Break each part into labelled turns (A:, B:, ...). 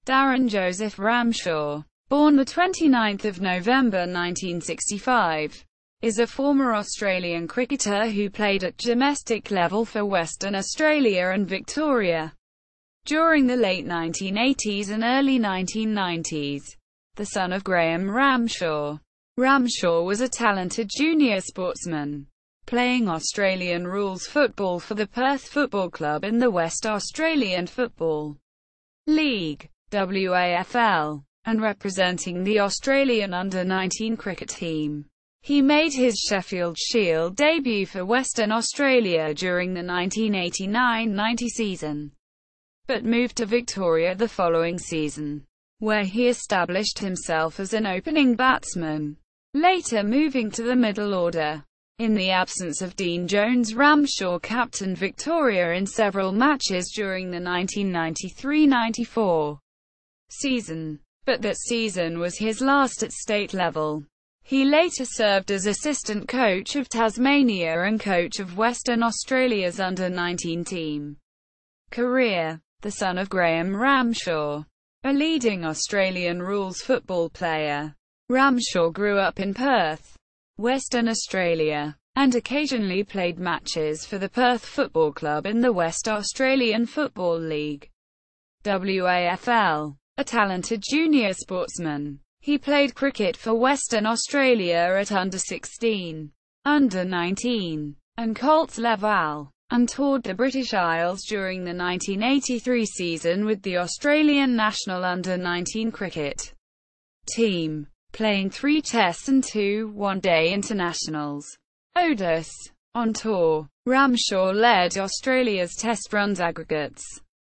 A: Darrin Joseph Ramshaw, born the 29th of November 1965, is a former Australian cricketer who played at domestic level for Western Australia and Victoria during the late 1980s and early 1990s. The son of Graham Ramshaw, Ramshaw was a talented junior sportsman, playing Australian rules football for the Perth Football Club in the West Australian Football League, WAFL, and representing the Australian under-19 cricket team. He made his Sheffield Shield debut for Western Australia during the 1989-90 season, but moved to Victoria the following season, where he established himself as an opening batsman, later moving to the middle order. In the absence of Dean Jones Ramshaw captained Victoria in several matches during the 1993-94 season, but that season was his last at state level. He later served as assistant coach of Tasmania and coach of Western Australia's under-19 team. Career: the son of Graham Ramshaw, a leading Australian rules football player, Ramshaw grew up in Perth, Western Australia, and occasionally played matches for the Perth Football Club in the West Australian Football League, WAFL. A talented junior sportsman, he played cricket for Western Australia at under-16, under-19, and Colts level, and toured the British Isles during the 1983 season with the Australian national under-19 cricket team, playing 3 Tests and 2 one-day internationals. ODIs. On tour, Ramshaw led Australia's Test runs aggregates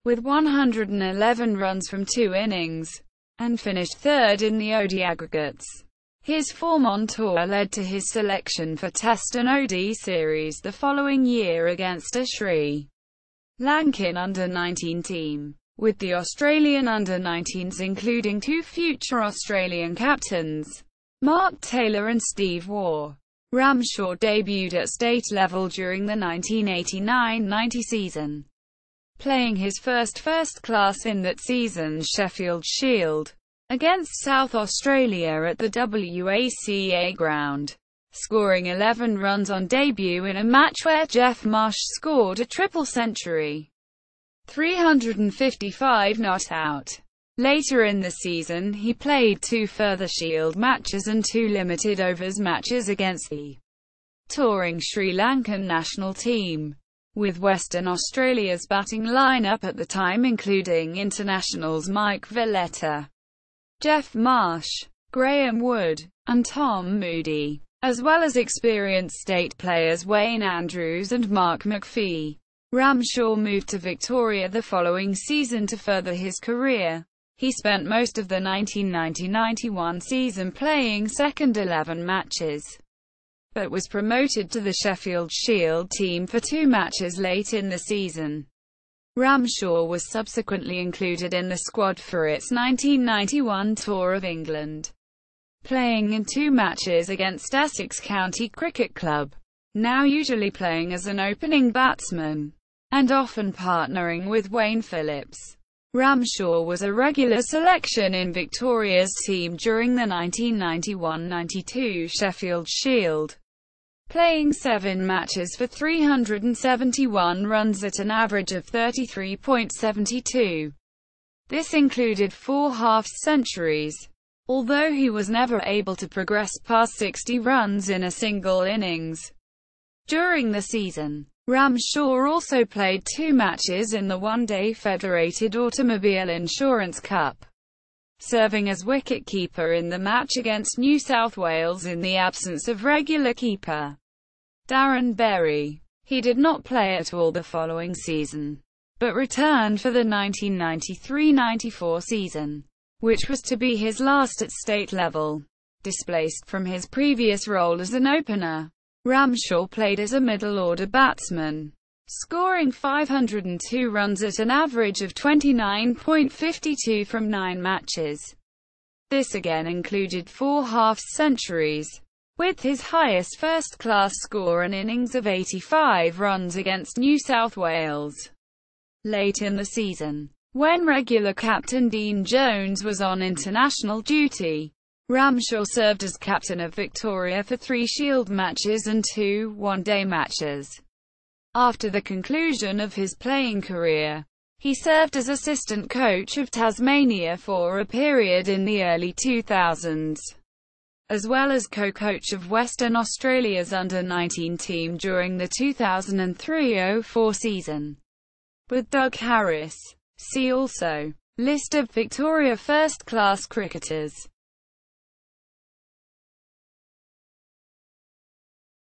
A: with 111 runs from 2 innings, and finished third in the ODI aggregates. His form on tour led to his selection for Test and ODI series the following year against a Sri Lankan under-19 team, with the Australian under-19s including 2 future Australian captains, Mark Taylor and Steve Waugh. Ramshaw debuted at state level during the 1989-90 season, playing his first-class in that season's Sheffield Shield against South Australia at the WACA ground, scoring 11 runs on debut in a match where Geoff Marsh scored a triple century. 355 not out. Later in the season he played 2 further Shield matches and 2 limited overs matches against the touring Sri Lankan national team, with Western Australia's batting lineup at the time including internationals Mike Valletta, Geoff Marsh, Graham Wood, and Tom Moody, as well as experienced state players Wayne Andrews and Mark McPhee. Ramshaw moved to Victoria the following season to further his career. He spent most of the 1990-91 season playing second 11 matches, but was promoted to the Sheffield Shield team for 2 matches late in the season. Ramshaw was subsequently included in the squad for its 1991 tour of England, playing in 2 matches against Essex County Cricket Club, now usually playing as an opening batsman, and often partnering with Wayne Phillips. Ramshaw was a regular selection in Victoria's team during the 1991-92 Sheffield Shield, playing 7 matches for 371 runs at an average of 33.72. This included 4 half-centuries, although he was never able to progress past 60 runs in a single innings. During the season, Ramshaw also played 2 matches in the one-day Federated Automobile Insurance Cup, serving as wicket-keeper in the match against New South Wales in the absence of regular keeper Darren Berry. He did not play at all the following season, but returned for the 1993-94 season, which was to be his last at state level. Displaced from his previous role as an opener, Ramshaw played as a middle-order batsman, scoring 502 runs at an average of 29.52 from 9 matches. This again included 4 half-centuries, with his highest first-class score an innings of 85 runs against New South Wales. Late in the season, when regular captain Dean Jones was on international duty. Ramshaw served as captain of Victoria for 3 Shield matches and 2 one-day matches. After the conclusion of his playing career, he served as assistant coach of Tasmania for a period in the early 2000s, as well as co-coach of Western Australia's under-19 team during the 2003-04 season, with Doug Harris. See also: List of Victoria first-class cricketers.